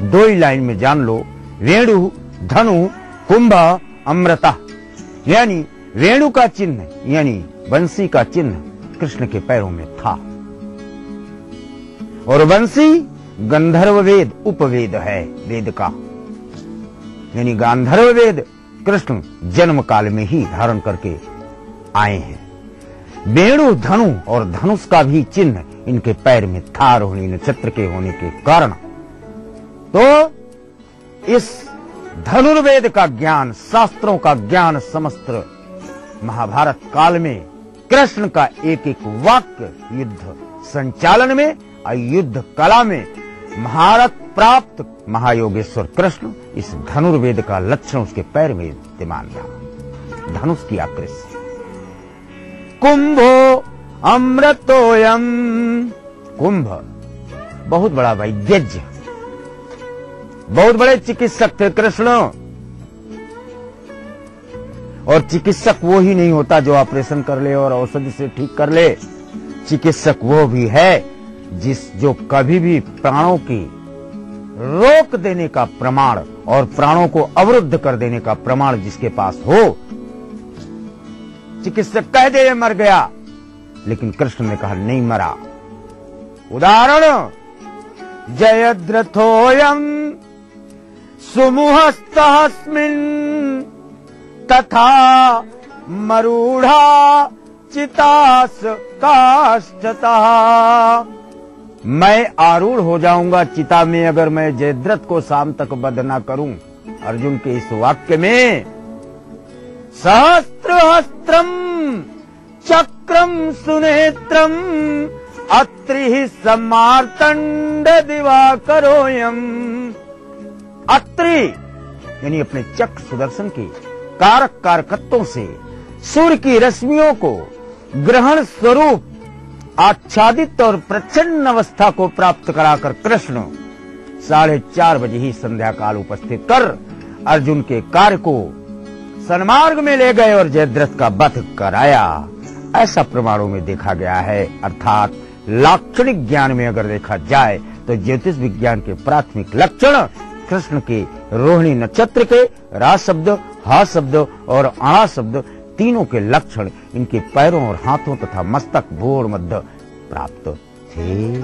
दो ही लाइन में जान लो, वेणु धनु कुंभ अमृता, यानी वेणु का चिन्ह यानी बंसी का चिन्ह कृष्ण के पैरों में था। और बंसी गंधर्व वेद उपवेद है, वेद का, यानी गांधर्व वेद कृष्ण जन्म काल में ही धारण करके आए हैं। वेणु धनु और धनुष का भी चिन्ह इनके पैर में था, रोहिणी नक्षत्र के होने के कारण। तो इस धनुर्वेद का ज्ञान, शास्त्रों का ज्ञान समस्त महाभारत काल में कृष्ण का एक एक वाक्य युद्ध संचालन में और युद्ध कला में महारथ प्राप्त महायोगेश्वर कृष्ण, इस धनुर्वेद का लक्षण उसके पैर में विद्यमान रहा, धनुष की आकृति। कुंभो अमृतोयम, कुंभ बहुत बड़ा वैद्य, बहुत बड़े चिकित्सक थे कृष्ण। और चिकित्सक वो ही नहीं होता जो ऑपरेशन कर ले और औषधि से ठीक कर ले। चिकित्सक वो भी है जो कभी भी प्राणों की रोक देने का प्रमाण और प्राणों को अवरुद्ध कर देने का प्रमाण जिसके पास हो। चिकित्सक कह दे ये मर गया, लेकिन कृष्ण ने कहा नहीं मरा। उदाहरण, जयद्रथोयम सुमुहस्तस्मिन् तथा मरूढ़ा चितास काष्ठतः। मैं आरूढ़ हो जाऊंगा चिता में अगर मैं जयद्रथ को शाम तक वध न करूं। अर्जुन के इस वाक्य में सहस्त्रहस्त्रम चक्रम सुनेत्रम अत्रि समार्तंड दिवाकरोयम। अत्रि यानी अपने चक्र सुदर्शन के कारक कारकत्वों से सूर्य की रश्मियों को ग्रहण स्वरूप आच्छादित और प्रचंड अवस्था को प्राप्त कराकर कृष्ण 4:30 बजे ही संध्या काल उपस्थित कर अर्जुन के कार्य को सन्मार्ग में ले गए और जयद्रथ का वध कराया। ऐसा प्रमाणों में देखा गया है। अर्थात लाक्षणिक ज्ञान में अगर देखा जाए तो ज्योतिष विज्ञान के प्राथमिक लक्षण कृष्ण के रोहिणी नक्षत्र के रा शब्द, हा शब्द और आणा शब्द तीनों के लक्षण इनके पैरों और हाथों तथा मस्तक, भोर मध्य प्राप्त थे।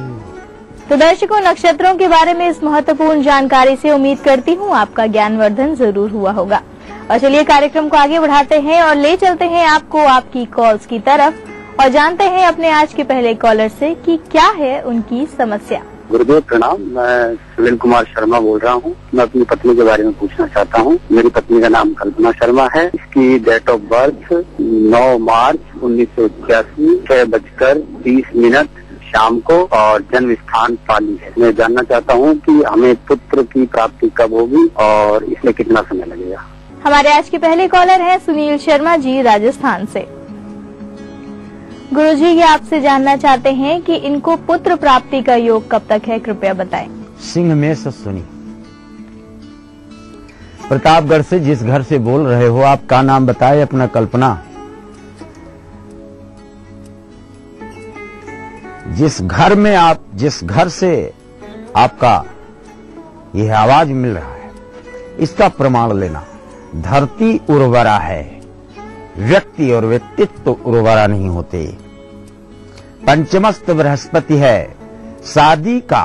तो दर्शकों, नक्षत्रों के बारे में इस महत्वपूर्ण जानकारी से उम्मीद करती हूँ आपका ज्ञानवर्धन जरूर हुआ होगा। और चलिए कार्यक्रम को आगे बढ़ाते हैं और ले चलते हैं आपको आपकी कॉल्स की तरफ और जानते हैं अपने आज के पहले कॉलर से कि क्या है उनकी समस्या। गुरुदेव प्रणाम, मैं सुनील कुमार शर्मा बोल रहा हूँ। मैं अपनी पत्नी के बारे में पूछना चाहता हूँ। मेरी पत्नी का नाम कल्पना शर्मा है। इसकी डेट ऑफ बर्थ 9 मार्च 1981 6:20 शाम को और जन्म स्थान पाली है। मैं जानना चाहता हूँ कि हमें पुत्र की प्राप्ति कब होगी और इसमें कितना समय लगेगा। हमारे आज के पहले कॉलर हैं सुनील शर्मा जी राजस्थान से। गुरुजी, ये आपसे जानना चाहते हैं कि इनको पुत्र प्राप्ति का योग कब तक है, कृपया बताएं। सिंह में से सुनी, प्रतापगढ़ से जिस घर से बोल रहे हो आपका नाम बताए अपना। कल्पना, जिस घर से आपका यह आवाज मिल रहा है इसका प्रमाण लेना। धरती उर्वरा है, व्यक्ति और व्यक्तित्व तो उर्वरा नहीं होते। पंचमस्त बृहस्पति है। शादी का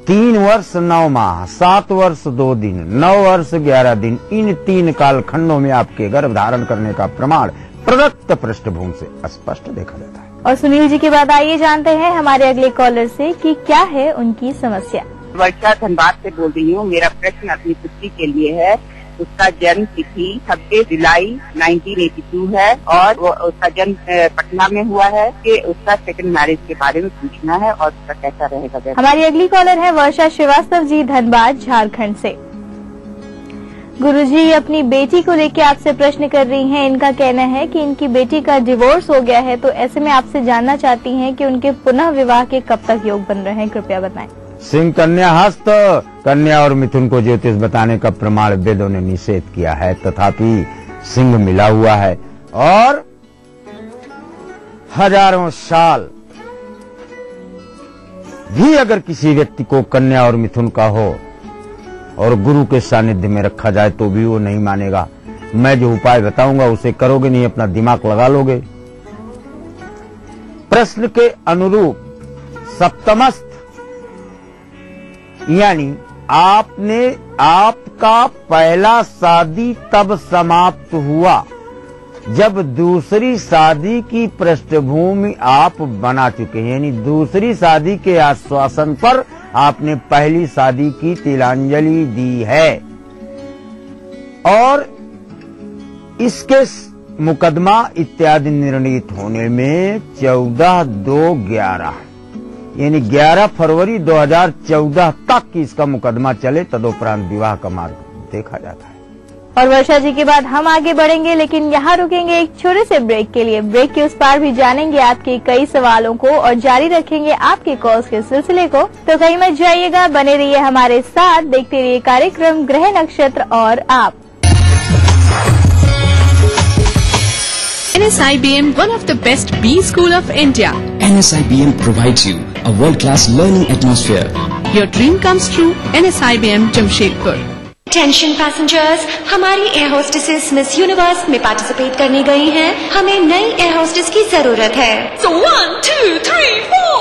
3 वर्ष 9 माह 7 वर्ष 2 दिन 9 वर्ष 11 दिन इन 3 कालखंडों में आपके गर्भ धारण करने का प्रमाण प्रदत्त पृष्ठभूमि से स्पष्ट देखा जाता है। और सुनील जी के बाद आइए जानते हैं हमारे अगले कॉलर से कि क्या है उनकी समस्या। वर्षा धनबाद से बोल रही हूँ। मेरा प्रश्न अपनी पुत्री के लिए है। उसका जन्म तिथि 26 जुलाई 1982 है और उसका जन्म पटना में हुआ है। कि उसका सेकंड मैरिज के बारे में पूछना है और उसका कैसा रहेगा। हमारी अगली कॉलर है वर्षा श्रीवास्तव जी धनबाद झारखंड से। गुरुजी, अपनी बेटी को लेकर आपसे प्रश्न कर रही हैं। इनका कहना है कि इनकी बेटी का डिवोर्स हो गया है, तो ऐसे में आपसे जानना चाहती हैं कि उनके पुनः विवाह के कब तक योग बन रहे हैं, कृपया बताएं। सिंह कन्या हस्त, कन्या और मिथुन को ज्योतिष बताने का प्रमाण वेदों ने निषेध किया है, तथापि सिंह मिला हुआ है और हजारों साल भी अगर किसी व्यक्ति को कन्या और मिथुन का हो और गुरु के सानिध्य में रखा जाए तो भी वो नहीं मानेगा। मैं जो उपाय बताऊंगा उसे करोगे नहीं, अपना दिमाग लगा लोगे। प्रश्न के अनुरूप सप्तमस्थ यानी आपका पहला शादी तब समाप्त हुआ जब दूसरी शादी की पृष्ठभूमि आप बना चुके हैं, यानी दूसरी शादी के आश्वासन पर आपने पहली शादी की तिलांजलि दी है और इसके मुकदमा इत्यादि निर्णीत होने में 14/2/11 यानी 11 फरवरी 2014 तक की इसका मुकदमा चले, तदोपरांत विवाह का मार्ग देखा जाता है। और वर्षा जी के बाद हम आगे बढ़ेंगे, लेकिन यहाँ रुकेंगे एक छोटे से ब्रेक के लिए। ब्रेक के उस पार भी जानेंगे आपके कई सवालों को और जारी रखेंगे आपके कॉल्स के सिलसिले को। तो कहीं मत जाइएगा, बने रहिए हमारे साथ, देखते रहिए कार्यक्रम ग्रह नक्षत्र और आप। NSIBM, one of the best B school of India. NSIBM provides you a world-class learning atmosphere. Your dream comes true. NSIBM Jamshedpur. Tension passengers, हमारी एयर होस्टेसेस मिस यूनिवर्स में पार्टिसिपेट करने गई हैं। हमें नई एयर होस्टेस की जरूरत है। So 1, 2, 3, 4.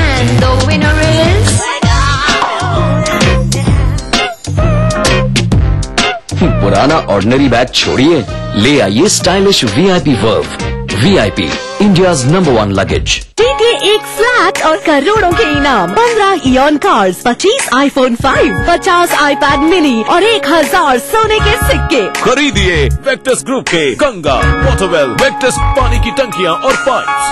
And the winner is पुराना ऑर्डिनरी बैग छोड़िए, ले आइए stylish VIP Verve. VIP, India's number 1 luggage. जीतिए एक फ्लैट और करोड़ों के इनाम, 15 Eon cars, 25 iPhone 5, 50 iPad mini और 1000 सोने के सिक्के। खरीदिए वेक्टस ग्रुप के गंगा, वॉटरवेल, वेक्टस पानी की टंकियां और pipes.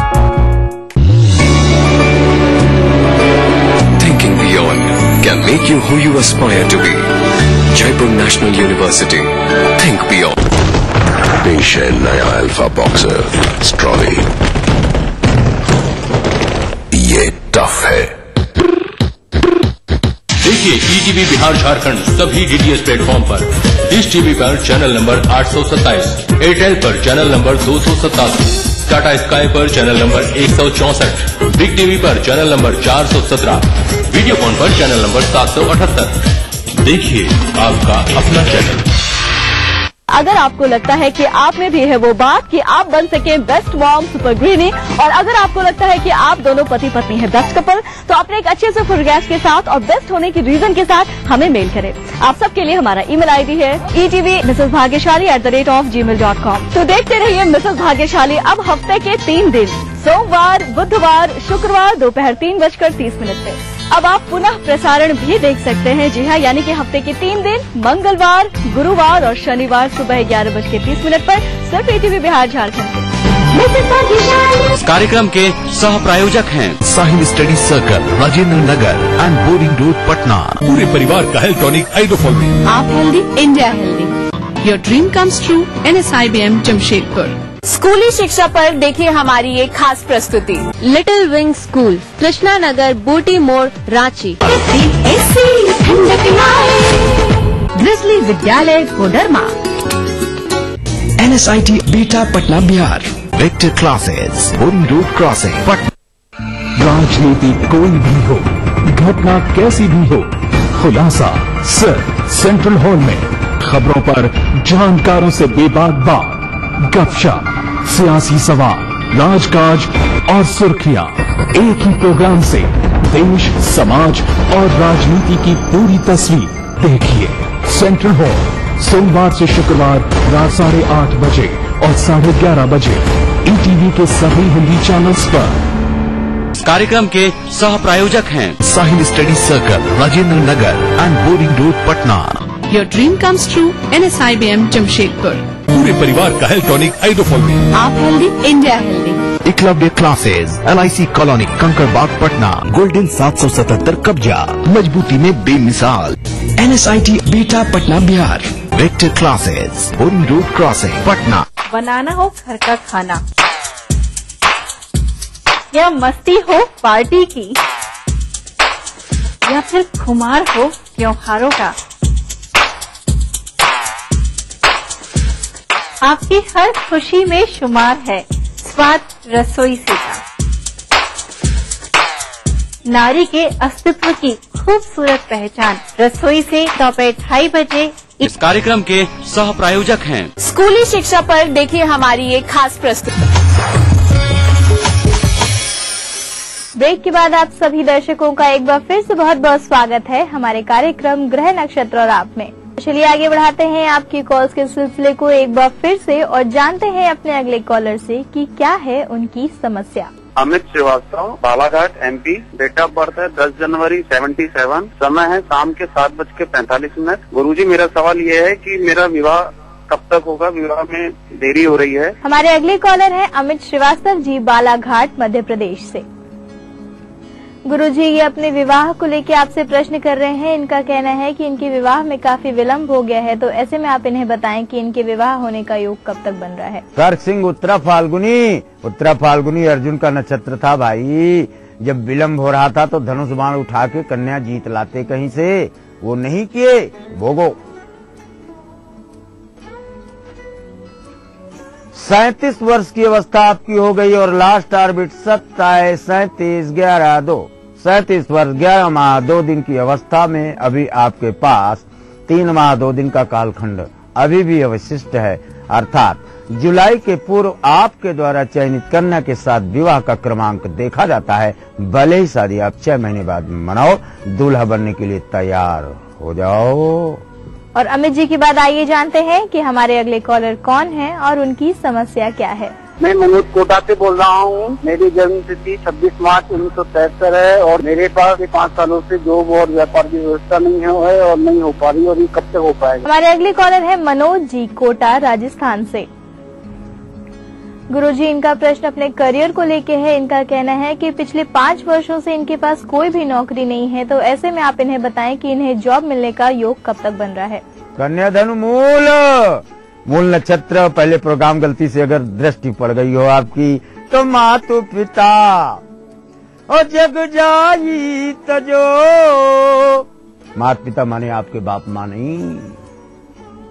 Thinking beyond can make you who you aspire to be. Jaipur National University. Think beyond. पेश है नया अल्फा बॉक्सर स्ट्रॉबेरी। ये टफ है। देखिए ETV बिहार झारखंड सभी DTH प्लेटफॉर्म पर। डिश टीवी पर चैनल नंबर 827, एयरटेल पर चैनल नंबर 287, टाटा स्काई पर चैनल नंबर 164, बिग टीवी पर चैनल नंबर 417, वीडियोकॉन पर चैनल नंबर 778। देखिए आपका अपना चैनल। अगर आपको लगता है कि आप में भी है वो बात कि आप बन सके बेस्ट मॉम सुपर गृहिणी, और अगर आपको लगता है कि आप दोनों पति पत्नी है बेस्ट कपल, तो अपने एक अच्छे से फोटोग्राफ के साथ और बेस्ट होने की रीजन के साथ हमें मेल करें। आप सबके लिए हमारा ईमेल ID है etv@gmail.com। तो देखते रहिए मिसेस भाग्यशाली अब हफ्ते के 3 दिन, सोमवार, बुधवार, शुक्रवार दोपहर 3:30 पे। अब आप पुनः प्रसारण भी देख सकते हैं। जी हाँ, यानी कि हफ्ते के 3 दिन, मंगलवार, गुरुवार और शनिवार सुबह 11:30 पर सिर्फ ETV बिहार झारखंड। इस कार्यक्रम के सह प्रायोजक हैं Sahil study circle, Rajendra Nagar and Boring Road, Patna. पूरे परिवार का हेल्थ टॉनिक हाइड्रोफॉल। आप healthy, India healthy. Your dream comes true. NSIBM Jamshedpur. स्कूली शिक्षा पर देखिए hमारी एक खास प्रस्तुति। Little wing school, Krishna Nagar, बूटी मोड़, रांची। ग्रिजली विद्यालय, Koderma. NSIT Bihta Patna Bihar. Vector classes, Boring Road crossing, Patna. राजनीति कोई भी हो, घटना कैसी भी हो, खुलासा सिर्फ सेंट्रल हॉल में। खबरों पर जानकारों से बेबाक बात, गपशप, सियासी सवाल, राजकाज और सुर्खियां एक ही प्रोग्राम से देश, समाज और राजनीति की पूरी तस्वीर देखिए। सेंट्रल हॉल, सोमवार से शुक्रवार रात 8:30 बजे और 11:30 बजे ETV के सभी हिंदी चैनल्स पर। इस कार्यक्रम के सह प्रायोजक हैं Sahil study circle, Rajendra Nagar and Boring Road, Patna. Your dream comes true. NSIBM Jamshedpur. पूरे परिवार का हेल्थ टॉनिक हाइड्रोफॉल। आप healthy, India healthy. Eklavya classes, LIC colony, Kankarbagh, Patna. Golden 777 कब्जा, मजबूती में बेमिसाल। NSIT Bihta Patna Bihar. Vector classes, Boring Road crossing, Patna. बनाना हो घर का खाना या मस्ती हो पार्टी की, या फिर खुमार हो त्योहारों का, आपकी हर खुशी में शुमार है स्वाद रसोई से का। नारी के अस्तित्व की खूबसूरत पहचान। रसोई से दोपहर 2:30 बजे। इस कार्यक्रम के सह प्रायोजक हैं स्कूली शिक्षा पर देखिए हमारी एक खास प्रस्तुति। ब्रेक के बाद आप सभी दर्शकों का एक बार फिर से बहुत बहुत स्वागत है हमारे कार्यक्रम ग्रह नक्षत्र और आप में। चलिए आगे बढ़ाते हैं आपकी कॉल्स के सिलसिले को एक बार फिर से और जानते हैं अपने अगले कॉलर से कि क्या है उनकी समस्या। Amit Shrivastava, Balaghat, MP। Date of birth है 10 जनवरी 77। समय है शाम के 7:45। गुरुजी, मेरा सवाल ये है कि मेरा विवाह कब तक होगा? विवाह में देरी हो रही है। हमारे अगले कॉलर है अमित श्रीवास्तव जी, बालाघाट, मध्य प्रदेश से। गुरुजी, ये अपने विवाह को लेकर आपसे प्रश्न कर रहे हैं। इनका कहना है कि इनके विवाह में काफी विलंब हो गया है, तो ऐसे में आप इन्हें बताएं कि इनके विवाह होने का योग कब तक बन रहा है। कर्क सिंह, उत्तरा फाल्गुनी अर्जुन का नक्षत्र था भाई। जब विलंब हो रहा था तो धनुष बाण उठा के कन्या जीत लाते कहीं से, वो नहीं किए। भोगो। 37 वर्ष की अवस्था आपकी हो गई और लास्ट ऑर्बिट 27/11/2। 37 वर्ष 11 माह 2 दिन की अवस्था में अभी आपके पास 3 माह 2 दिन का कालखंड अभी भी अवशिष्ट है। अर्थात जुलाई के पूर्व आपके द्वारा चयनित कन्या के साथ विवाह का क्रमांक देखा जाता है। भले ही शादी आप 6 महीने बाद मनाओ, दूल्हा बनने के लिए तैयार हो जाओ। और अमित जी की बात आइए जानते हैं कि हमारे अगले कॉलर कौन है और उनकी समस्या क्या है। मैं मनोज कोटा से बोल रहा हूँ। मेरी जन्म तिथि 26 मार्च 1973 है और मेरे पास 5 सालों से जॉब और व्यापार की व्यवस्था नहीं है और नहीं हो पा रही, और ये कब तक हो पाएगा? हमारे अगले कॉलर है मनोज जी, कोटा, राजस्थान से। गुरुजी, इनका प्रश्न अपने करियर को लेके है। इनका कहना है कि पिछले 5 वर्षों से इनके पास कोई भी नौकरी नहीं है, तो ऐसे में आप इन्हें बताएं कि इन्हें जॉब मिलने का योग कब तक बन रहा है। कन्या धनु मूल नक्षत्र। पहले प्रोग्राम गलती से अगर दृष्टि पड़ गई हो आपकी तो मातु पिता और जग जाई तजो। माता पिता माने आपके बाप माँ नहीं,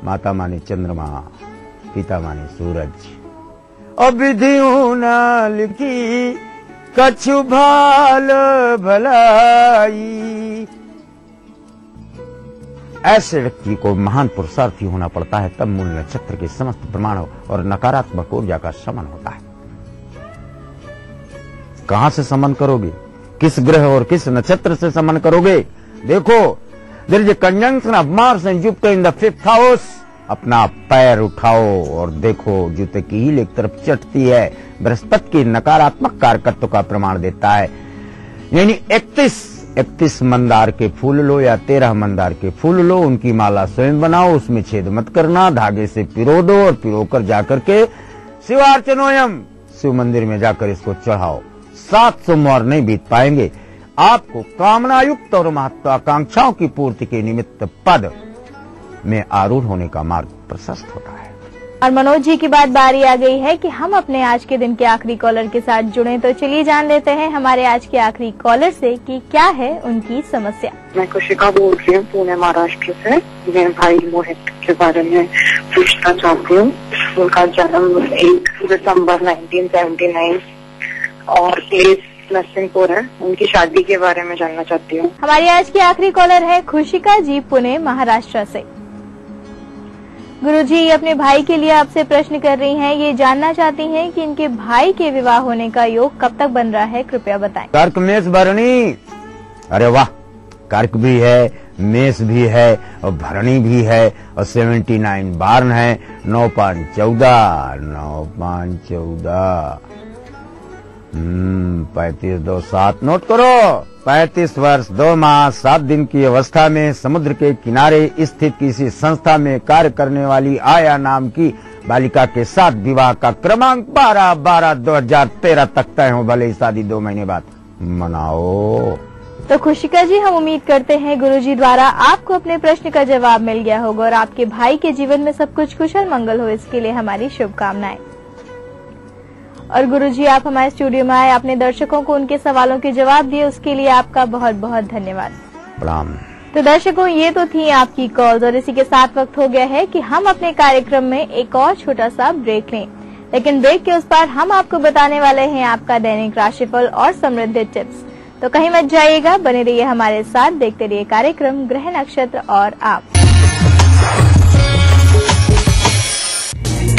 माता माने चंद्रमा, पिता माने सूरज। और विधियों न लिखी कछु भाल भलाई। ऐसे व्यक्ति को महान पुरुषार्थी होना पड़ता है, तब मूल नक्षत्र के समस्त प्रमाण और नकारात्मक ऊर्जा का शमन होता है। कहां से समन करोगे? किस ग्रह और किस नक्षत्र से समन करोगे? देखो, there is a conjunction of Mars and Jupiter in the 5th house. अपना पैर उठाओ और देखो, जूते की हील एक तरफ चटती है। बृहस्पति की नकारात्मक कारकत्व का प्रमाण देता है। यानी 31 मंदार के फूल लो या 13 मंदार के फूल लो, उनकी माला स्वयं बनाओ, उसमें छेद मत करना, धागे से पिरो दो और पिरोकर जाकर के शिवार्चनोयम, शिव मंदिर में जाकर इसको चढ़ाओ। 7 सोमवार नहीं बीत पाएंगे, आपको कामनायुक्त और महत्वाकांक्षाओं की पूर्ति के निमित्त पद में आरूढ़ होने का मार्ग प्रशस्त होता है। और मनोज जी की बारी आ गई है कि हम अपने आज के दिन के आखिरी कॉलर के साथ जुड़े, तो चलिए जान लेते हैं हमारे आज के आखिरी कॉलर से कि क्या है उनकी समस्या। मैं खुशिका बोल रही हूँ, पुणे, महाराष्ट्र से। मेरे भाई मोहित के बारे में पूछना चाहती हूँ। उनका जन्म 1 दिसंबर 1979 और प्लेस नरसिंहपुर है। उनकी शादी के बारे में जानना चाहती हूँ। हमारी आज की आखिरी कॉलर है खुशिका जी, पुणे, महाराष्ट्र से। गुरुजी, अपने भाई के लिए आपसे प्रश्न कर रही हैं। ये जानना चाहती हैं कि इनके भाई के विवाह होने का योग कब तक बन रहा है, कृपया बताएं। कर्क मेष भरणी। अरे वाह, कर्क भी है, मेष भी है और भरणी भी है और 79 बार्ण है। 9-5-14 9-5-14 35 2 7 नोट करो। 35 वर्ष 2 माह 7 दिन की अवस्था में समुद्र के किनारे स्थित किसी संस्था में कार्य करने वाली आया नाम की बालिका के साथ विवाह का क्रमांक 12/12/2013 तक तय हो। भले ही शादी 2 महीने बाद मनाओ। तो खुशिका जी, हम उम्मीद करते हैं गुरुजी द्वारा आपको अपने प्रश्न का जवाब मिल गया होगा और आपके भाई के जीवन में सब कुछ कुशल मंगल हो, इसके लिए हमारी शुभकामनाएं। और गुरुजी, आप हमारे स्टूडियो में आए, अपने दर्शकों को उनके सवालों के जवाब दिए, उसके लिए आपका बहुत बहुत धन्यवाद। प्रणाम। तो दर्शकों, ये तो थी आपकी कॉल्स और इसी के साथ वक्त हो गया है कि हम अपने कार्यक्रम में एक और छोटा सा ब्रेक लें। लेकिन ब्रेक के उस पार हम आपको बताने वाले हैं आपका दैनिक राशिफल और समृद्धि टिप्स। तो कहीं मत जाइएगा, बने रहिए हमारे साथ, देखते रहिए कार्यक्रम ग्रह नक्षत्र और आप।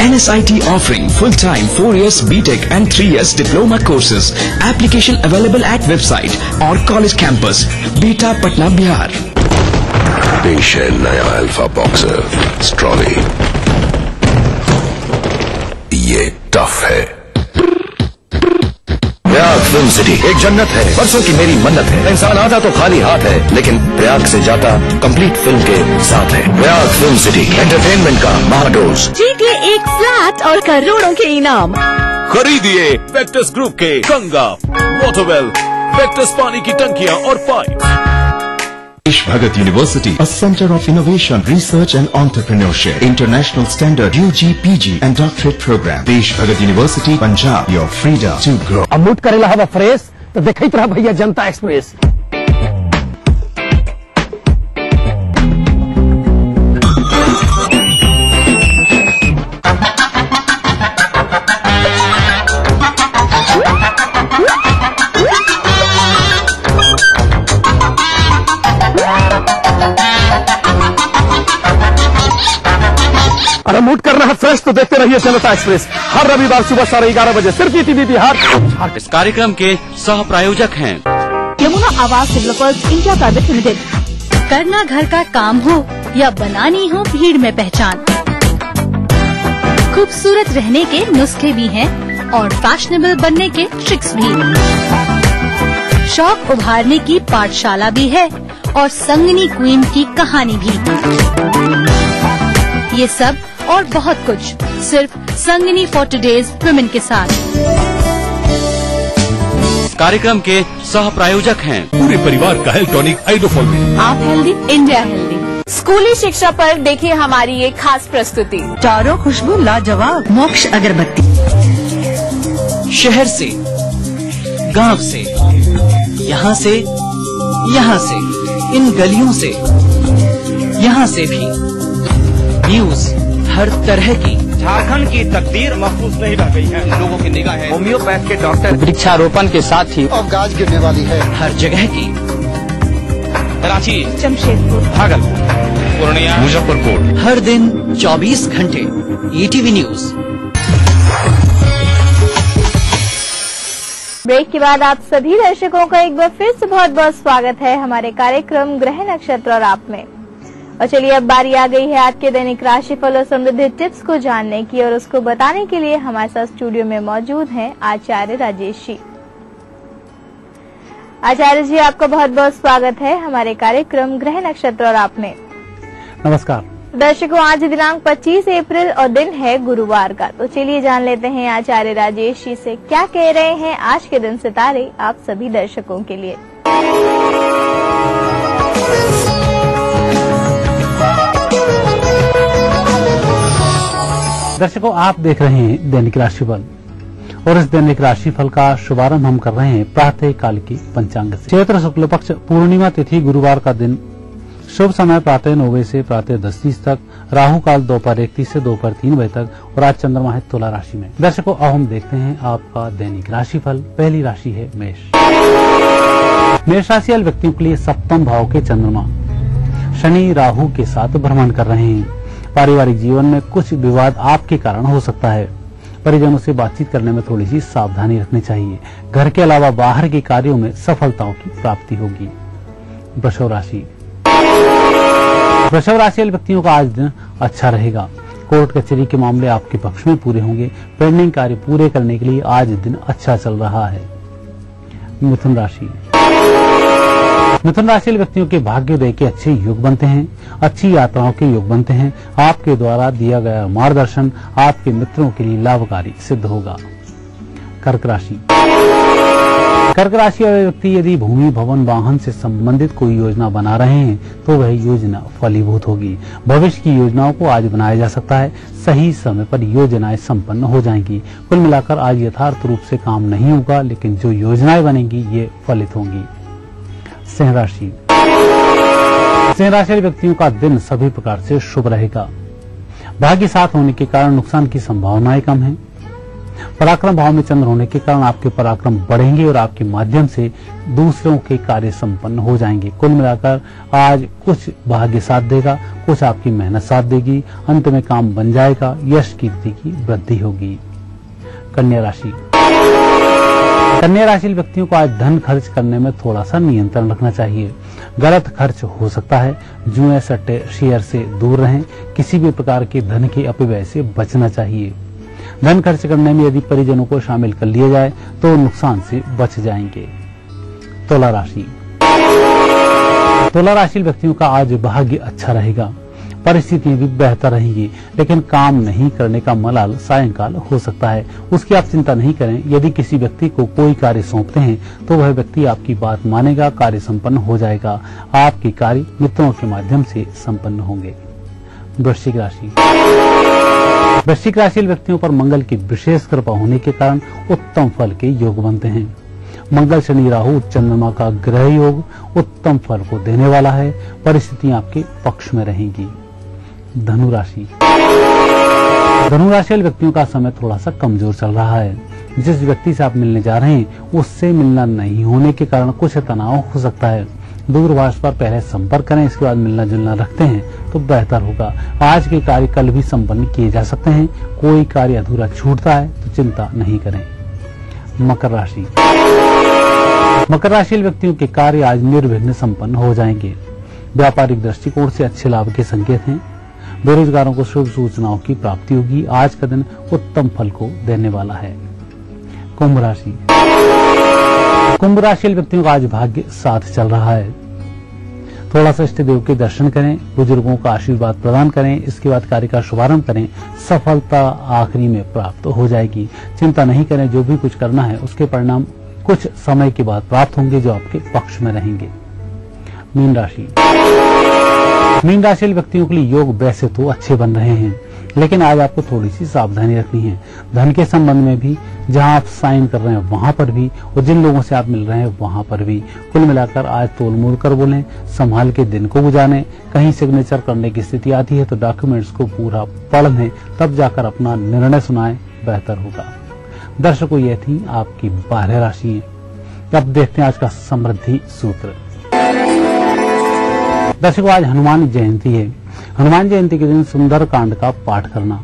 NSIT offering full-time 4 years BTech and 3 years diploma courses. Application available at website और college campus, Beta, Patna, Bihar. पेश है नया अल्फा बॉक्सर स्ट्रॉली। ये टफ है। प्रयाग फिल्म सिटी एक जन्नत है, बरसों की मेरी मन्नत है। इंसान आता तो खाली हाथ है, लेकिन प्रयाग से जाता कंप्लीट फिल्म के साथ है। प्रयाग फिल्म सिटी एंटरटेनमेंट का महाडोज। जीतिए एक फ्लैट और करोड़ों के इनाम। खरीदिए वेक्टस ग्रुप के गंगा, वाटरवेल, वेक्टस पानी की टंकियां और pipe. Desh Bhagat University, a center of innovation, research and entrepreneurship. International standard UG, PG and doctorate program. Desh Bhagat University, Punjab, your freedom to grow. अब मूड करेला हवा फ्रेश तो देखित रहा भैया जनता एक्सप्रेस। अरे मूड करना है फ्रेश तो देखते रहिए जनता एक्सप्रेस, हर रविवार सुबह 11:30 बजे सिर्फ ईटीवी बिहार। इस कार्यक्रम के सह प्रायोजक हैं यमुना आवास डेवलपर्स इंडिया प्राइवेट लिमिटेड। करना घर का काम हो या बनानी हो भीड़ में पहचान, खूबसूरत रहने के नुस्खे भी हैं और फैशनेबल बनने के ट्रिक्स भी। शौक उभारने की पाठशाला भी है और संगनी क्वीन की कहानी भी। ये सब और बहुत कुछ सिर्फ संगनी फॉर टुडेज वुमेन के साथ। कार्यक्रम के सह प्रायोजक हैं पूरे परिवार का हेल्थ टॉनिक आइडोफॉल में। आप हेल्दी, इंडिया हेल्दी। स्कूली शिक्षा पर देखिए हमारी ये खास प्रस्तुति। चारों खुशबू लाजवाब, मोक्ष अगरबत्ती। शहर से, गांव से, यहाँ से, इन गलियों से, यहाँ से भी न्यूज हर तरह की। झारखंड की तकदीर महफूज नहीं रह गई है। लोगों की निगाह है होम्योपैथ के डॉक्टर। वृक्षारोपण के साथ ही अब गाज गिरने वाली है हर जगह की। रांची, जमशेदपुर, भागलपुर, पूर्णिया, मुजफ्फरपुर। हर दिन 24 घंटे ईटीवी न्यूज। ब्रेक के बाद आप सभी दर्शकों का एक बार फिर से बहुत बहुत स्वागत है हमारे कार्यक्रम ग्रह नक्षत्र और आप में। और चलिए अब बारी आ गई है आज के दैनिक राशिफल और समृद्धि टिप्स को जानने की, और उसको बताने के लिए हमारे साथ स्टूडियो में मौजूद हैं आचार्य राजेश जी। आचार्य जी, आपका बहुत बहुत स्वागत है हमारे कार्यक्रम ग्रह नक्षत्र और आप में। नमस्कार दर्शकों, आज दिनांक 25 अप्रैल और दिन है गुरुवार का। तो चलिए जान लेते हैं आचार्य राजेश जी से क्या कह रहे हैं आज के दिन सितारे आप सभी दर्शकों के लिए। दर्शकों, आप देख रहे हैं दैनिक राशिफल और इस दैनिक राशिफल का शुभारंभ हम कर रहे हैं प्रातः काल की पंचांग से। चैत्र शुक्ल पक्ष पूर्णिमा तिथि गुरुवार का दिन, शुभ समय प्रातः 9 बजे से प्रातः 10:30 तक, राहु काल दोपहर 1:30 से दोपहर 3 बजे तक और आज चंद्रमा है तुला राशि में। दर्शकों, अब हम देखते हैं आपका दैनिक राशिफल। पहली राशि है मेष। मेष राशि वाले व्यक्तियों के लिए सप्तम भाव के चंद्रमा शनि राहु के साथ भ्रमण कर रहे हैं। पारिवारिक जीवन में कुछ विवाद आपके कारण हो सकता है। परिजनों से बातचीत करने में थोड़ी सी सावधानी रखनी चाहिए। घर के अलावा बाहर के कार्यों में सफलताओं की प्राप्ति होगी। वृषभ राशि। वृषभ राशि वाले व्यक्तियों का आज दिन अच्छा रहेगा। कोर्ट कचहरी के मामले आपके पक्ष में पूरे होंगे। पेंडिंग कार्य पूरे करने के लिए आज दिन अच्छा चल रहा है। मिथुन राशि। मिथुन राशि वाले व्यक्तियों के भाग्योदय के अच्छे योग बनते हैं। अच्छी यात्राओं के योग बनते हैं। आपके द्वारा दिया गया मार्गदर्शन आपके मित्रों के लिए लाभकारी सिद्ध होगा। कर्क राशि। कर्क राशि वाले व्यक्ति यदि भूमि भवन वाहन से संबंधित कोई योजना बना रहे हैं तो वह योजना फलीभूत होगी। भविष्य की योजनाओं को आज बनाया जा सकता है। सही समय पर योजनाएं संपन्न हो जाएंगी। कुल मिलाकर आज यथार्थ रूप से काम नहीं होगा, लेकिन जो योजनाएं बनेंगी ये फलित होंगी। सिंह राशि। सिंह राशि वाले व्यक्तियों का दिन सभी प्रकार से शुभ रहेगा। भाग्य साथ होने के कारण नुकसान की संभावनाएं कम है। पराक्रम भाव में चंद्र होने के कारण आपके पराक्रम बढ़ेंगे और आपके माध्यम से दूसरों के कार्य संपन्न हो जाएंगे। कुल मिलाकर आज कुछ भाग्य साथ देगा, कुछ आपकी मेहनत साथ देगी, अंत में काम बन जाएगा, यश कीर्ति की वृद्धि होगी। कन्या राशि। कन्या राशि व्यक्तियों को आज धन खर्च करने में थोड़ा सा नियंत्रण रखना चाहिए। गलत खर्च हो सकता है। जुए सट्टे शेयर से दूर रहें। किसी भी प्रकार के धन के अपव्यय से बचना चाहिए। धन खर्च करने में यदि परिजनों को शामिल कर लिया जाए तो नुकसान से बच जाएंगे। तुला राशि। तुला राशि व्यक्तियों का आज भाग्य अच्छा रहेगा, परिस्थितियां भी बेहतर रहेंगी, लेकिन काम नहीं करने का मलाल सायंकाल हो सकता है। उसकी आप चिंता नहीं करें। यदि किसी व्यक्ति को कोई कार्य सौंपते हैं तो वह व्यक्ति आपकी बात मानेगा, कार्य संपन्न हो जाएगा। आपके कार्य मित्रों के माध्यम से संपन्न होंगे। वृश्चिक राशि। वृश्चिक राशि व्यक्तियों पर मंगल की विशेष कृपा होने के कारण उत्तम फल के योग बनते हैं। मंगल शनि राहु चंद्रमा का ग्रह योग उत्तम फल को देने वाला है। परिस्थितियां आपके पक्ष में रहेंगी। धनु राशि। धनु राशि व्यक्तियों का समय थोड़ा सा कमजोर चल रहा है। जिस व्यक्ति से आप मिलने जा रहे हैं उससे मिलना नहीं होने के कारण कुछ तनाव हो सकता है। दूरभाष पर पहले संपर्क करें, इसके बाद मिलना जुलना रखते हैं तो बेहतर होगा। आज के कार्य कल भी संपन्न किए जा सकते हैं। कोई कार्य अधूरा छूटता है तो चिंता नहीं करें। मकर राशि। मकर राशि व्यक्तियों के कार्य आज निर्विघ्न संपन्न हो जाएंगे। व्यापारिक दृष्टिकोण से अच्छे लाभ के संकेत हैं। बेरोजगारों को शुभ सूचनाओं की प्राप्ति होगी। आज का दिन उत्तम फल को देने वाला है। कुंभ राशि। कुंभ राशि व्यक्तियों का आज भाग्य साथ चल रहा है। थोड़ा सा इष्ट देव के दर्शन करें, बुजुर्गों का आशीर्वाद प्रदान करें, इसके बाद कार्य का शुभारंभ करें। सफलता आखिरी में प्राप्त हो जाएगी। चिंता नहीं करें, जो भी कुछ करना है उसके परिणाम कुछ समय के बाद प्राप्त होंगे जो आपके पक्ष में रहेंगे। मीन राशि। मीन राशि व्यक्तियों के लिए योग वैसे तो अच्छे बन रहे हैं, लेकिन आज आपको थोड़ी सी सावधानी रखनी है। धन के संबंध में भी, जहां आप साइन कर रहे हैं वहां पर भी, और जिन लोगों से आप मिल रहे हैं वहां पर भी। कुल मिलाकर आज तोल मोल कर बोलें, संभाल के दिन को गुजारें। कहीं सिग्नेचर करने की स्थिति आती है तो डॉक्यूमेंट्स को पूरा पढ़ लें, तब जाकर अपना निर्णय सुनाएं, बेहतर होगा। दर्शकों, ये थी आपकी 12 राशि। अब देखते हैं आज का समृद्धि सूत्र। दर्शकों, आज हनुमान जयंती है। हनुमान जयंती के दिन सुंदर कांड का पाठ करना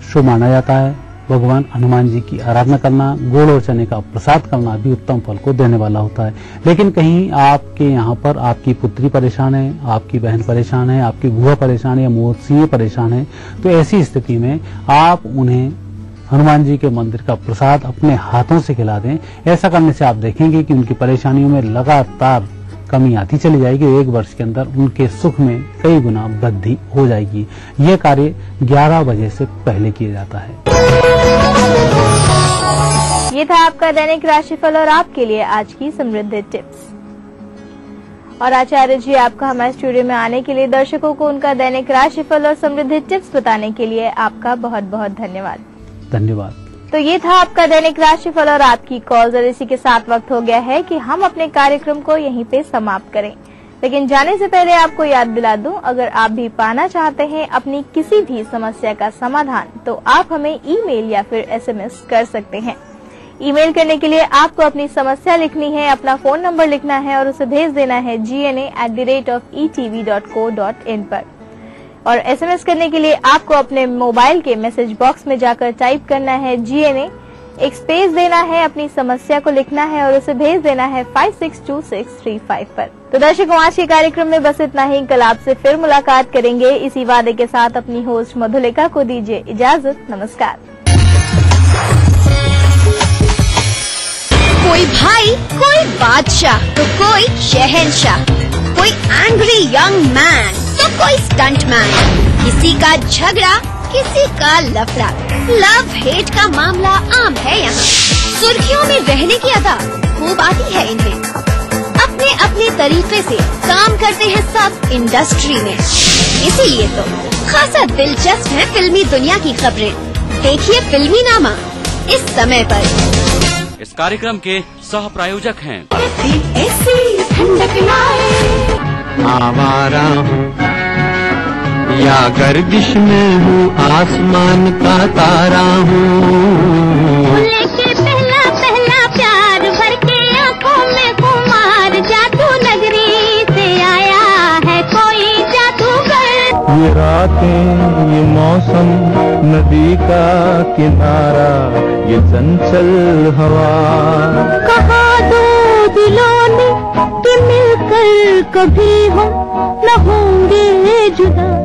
शुभ माना जाता है। भगवान हनुमान जी की आराधना करना, गुड़ और चने का प्रसाद करना भी उत्तम फल को देने वाला होता है। लेकिन कहीं आपके यहाँ पर आपकी पुत्री परेशान है, आपकी बहन परेशान है, आपकी बुआ परेशान है या मौसी परेशान है, तो ऐसी स्थिति में आप उन्हें हनुमान जी के मंदिर का प्रसाद अपने हाथों से खिला दें। ऐसा करने से आप देखेंगे कि उनकी परेशानियों में लगातार कमी आती चली जाएगी। 1 वर्ष के अंदर उनके सुख में कई गुना वृद्धि हो जाएगी। यह कार्य 11 बजे से पहले किया जाता है। ये था आपका दैनिक राशिफल और आपके लिए आज की समृद्धि टिप्स। और आचार्य जी आपका हमारे स्टूडियो में आने के लिए, दर्शकों को उनका दैनिक राशिफल और समृद्धि टिप्स बताने के लिए आपका बहुत बहुत धन्यवाद। धन्यवाद। तो ये था आपका दैनिक राशिफल और आपकी कॉल्स, और इसी के साथ वक्त हो गया है कि हम अपने कार्यक्रम को यहीं पे समाप्त करें। लेकिन जाने से पहले आपको याद दिला दूं, अगर आप भी पाना चाहते हैं अपनी किसी भी समस्या का समाधान, तो आप हमें ईमेल या फिर SMS कर सकते हैं। ईमेल करने के लिए आपको अपनी समस्या लिखनी है, अपना फोन नंबर लिखना है और उसे भेज देना है gna@etv.co.in पर। और SMS करने के लिए आपको अपने मोबाइल के मैसेज बॉक्स में जाकर टाइप करना है GNA, एक स्पेस देना है, अपनी समस्या को लिखना है और उसे भेज देना है 562635 पर। तो दर्शकों, आज के कार्यक्रम में बस इतना ही। कल आपसे फिर मुलाकात करेंगे इसी वादे के साथ। अपनी होस्ट मधुलिका को दीजिए इजाजत। नमस्कार। कोई भाई, कोई बादशाह, तो कोई शहंशाह, कोई एंग्री यंग मैन, तो कोई स्टंट मैन। किसी का झगड़ा, किसी का लफड़ा, लव हेट का मामला आम है यहाँ। सुर्खियों में रहने की अदा खूब आती है इन्हें। अपने अपने तरीके से काम करते हैं सब इंडस्ट्री में। इसीलिए तो खासा दिलचस्प है फिल्मी दुनिया की खबरें। देखिए फिल्मी नामा इस समय पर। इस कार्यक्रम के सह प्रायोजक हैं आवारा हूँ या गर्दिश में हूँ आसमान का तारा हूँ। लेके पहला पहला प्यार भर के आंखों में कुमार, जादू नगरी से आया है कोई जादूगर। ये रातें ये मौसम नदी का किनारा ये चंचल हवा, कहा दो दिलों ने कि मिलकर कभी हम न होंगे जुदा।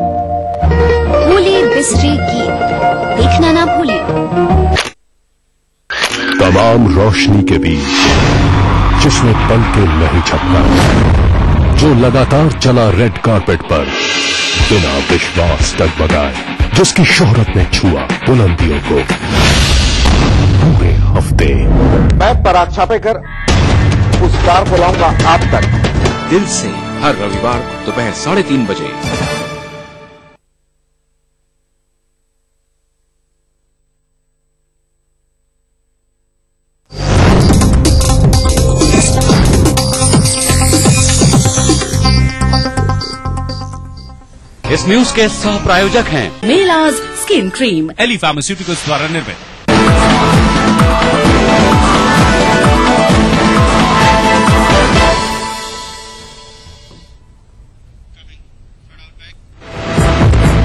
भूली बिसरी की देखना ना भूले। तमाम रोशनी के बीच जिसने पल के नहीं झपका, जो लगातार चला रेड कारपेट पर बिना विश्वास डगमगाए, जिसकी शोहरत ने छुआ बुलंदियों को पूरे हफ्ते। मैं पराग छापेकर उस कार को लाऊंगा आप तक। दिल से हर रविवार दोपहर 3:30 बजे। इस न्यूज के सह प्रायोजक हैं मेलाज स्किन क्रीम, एली फार्मास्यूटिकल्स द्वारा निर्मित।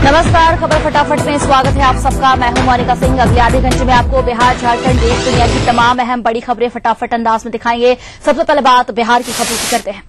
नमस्कार, खबर फटाफट में स्वागत है आप सबका। मैं हूं मोनिका सिंह। अगले आधे घंटे में आपको बिहार, झारखंड, देश दुनिया की तमाम अहम बड़ी खबरें फटाफट अंदाज में दिखाएंगे। सबसे पहले बात बिहार की खबरों की करते हैं।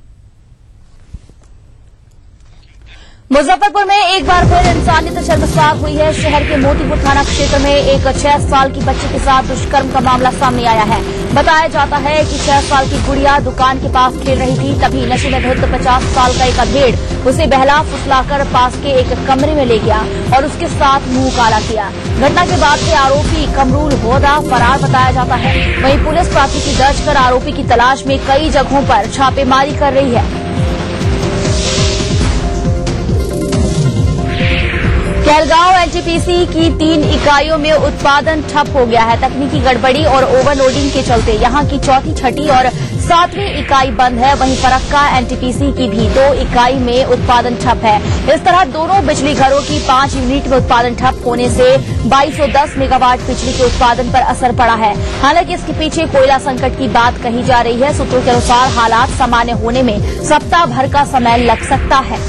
मुजफ्फरपुर में एक बार फिर इंसानियत शर्मसार हुई है। शहर के मोतीपुर थाना क्षेत्र में एक 6 साल की बच्ची के साथ दुष्कर्म का मामला सामने आया है। बताया जाता है कि 6 साल की गुड़िया दुकान के पास खेल रही थी, तभी नशे में धुत 50 साल का एक अधेड़ उसे बहला फुसलाकर पास के एक कमरे में ले गया और उसके साथ मुंह काला किया। घटना के बाद से आरोपी कमरूल होदा फरार बताया जाता है। वहीं पुलिस प्राथमिकी दर्ज कर आरोपी की तलाश में कई जगहों पर छापेमारी कर रही है। कहलगांव एनटीपीसी की 3 इकाइयों में उत्पादन ठप हो गया है। तकनीकी गड़बड़ी और ओवरलोडिंग के चलते यहां की चौथी, छठी और 7वीं इकाई बंद है। वहीं फरक्का एनटीपीसी की भी 2 इकाई में उत्पादन ठप है। इस तरह दोनों बिजली घरों की 5 यूनिट में उत्पादन ठप होने से 2210 मेगावाट बिजली के उत्पादन पर असर पड़ा है। हालांकि इसके पीछे कोयला संकट की बात कही जा रही है। सूत्रों के अनुसार हालात सामान्य होने में सप्ताह भर का समय लग सकता है।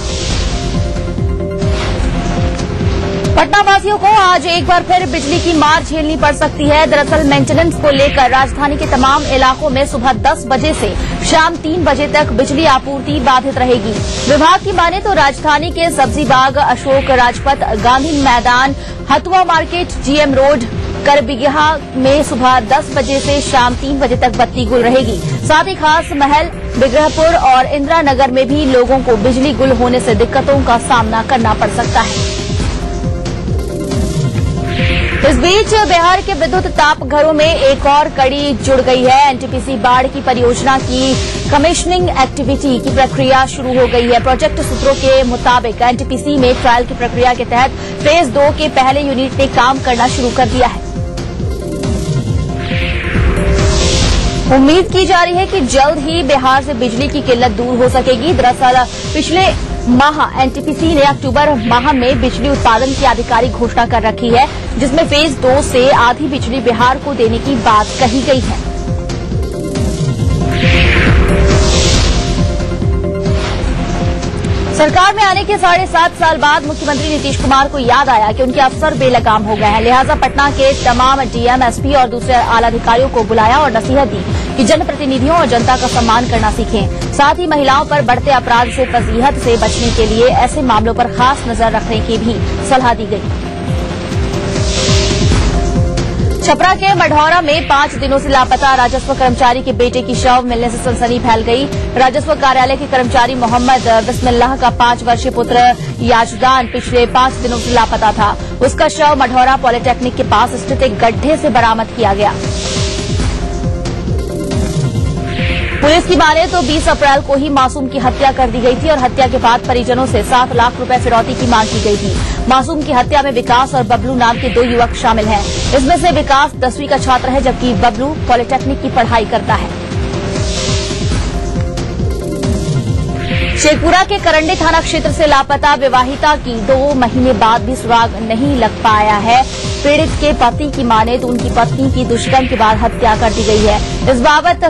पटना वासियों को आज एक बार फिर बिजली की मार झेलनी पड़ सकती है। दरअसल मेंटेनेंस को लेकर राजधानी के तमाम इलाकों में सुबह 10 बजे से शाम 3 बजे तक बिजली आपूर्ति बाधित रहेगी। विभाग की माने तो राजधानी के सब्जी बाग, अशोक राजपथ, गांधी मैदान, हथुआ मार्केट, जीएम रोड, करबिगहा में सुबह 10 बजे से शाम 3 बजे तक बत्ती गुल रहेगी। साथ ही खास महल, बिग्रहपुर और इंदिरा नगर में भी लोगों को बिजली गुल होने से दिक्कतों का सामना करना पड़ सकता है। इस बीच बिहार के विद्युत ताप घरों में एक और कड़ी जुड़ गई है। एनटीपीसी बाढ़ की परियोजना की कमिश्निंग एक्टिविटी की प्रक्रिया शुरू हो गई है। प्रोजेक्ट सूत्रों के मुताबिक एनटीपीसी में ट्रायल की प्रक्रिया के तहत फेज 2 के पहले यूनिट ने काम करना शुरू कर दिया है। उम्मीद की जा रही है कि जल्द ही बिहार से बिजली की किल्लत दूर हो सकेगी। दरअसल पिछले माह एनटीपीसी ने अक्टूबर माह में बिजली उत्पादन की आधिकारिक घोषणा कर रखी है, जिसमें फेज 2 से आधी बिजली बिहार को देने की बात कही गई है। सरकार में आने के 7.5 साल बाद मुख्यमंत्री नीतीश कुमार को याद आया कि उनके अफसर बेलगाम हो गए हैं। लिहाजा पटना के तमाम डीएम, एसपी और दूसरे आला अधिकारियों को बुलाया और नसीहत दी कि जनप्रतिनिधियों और जनता का सम्मान करना सीखें। साथ ही महिलाओं पर बढ़ते अपराध से फजीहत से बचने के लिए ऐसे मामलों पर खास नजर रखने की भी सलाह दी गई। छपरा के मढ़ौरा में 5 दिनों से लापता राजस्व कर्मचारी के बेटे की शव मिलने से सनसनी फैल गई। राजस्व कार्यालय के कर्मचारी मोहम्मद बिस्मिल्लाह का 5 वर्षीय पुत्र याजदान पिछले 5 दिनों से लापता था। उसका शव मढ़ौरा पॉलिटेक्निक के पास स्थित एक गड्ढे से बरामद किया गया। पुलिस की माने तो 20 अप्रैल को ही मासूम की हत्या कर दी गई थी और हत्या के बाद परिजनों से 7 लाख रुपए फिरौती की मांग की गई थी। मासूम की हत्या में विकास और बबलू नाम के 2 युवक शामिल हैं। इसमें से विकास 10वीं का छात्र है, जबकि बबलू पॉलिटेक्निक की पढ़ाई करता है। शेखपुरा के करंडी थाना क्षेत्र से लापता विवाहिता की 2 महीने बाद भी सुराग नहीं लग पाया है। पीड़ित के पति की माने तो उनकी पत्नी की दुष्कर्म के बाद हत्या कर दी गई है। इस बाबत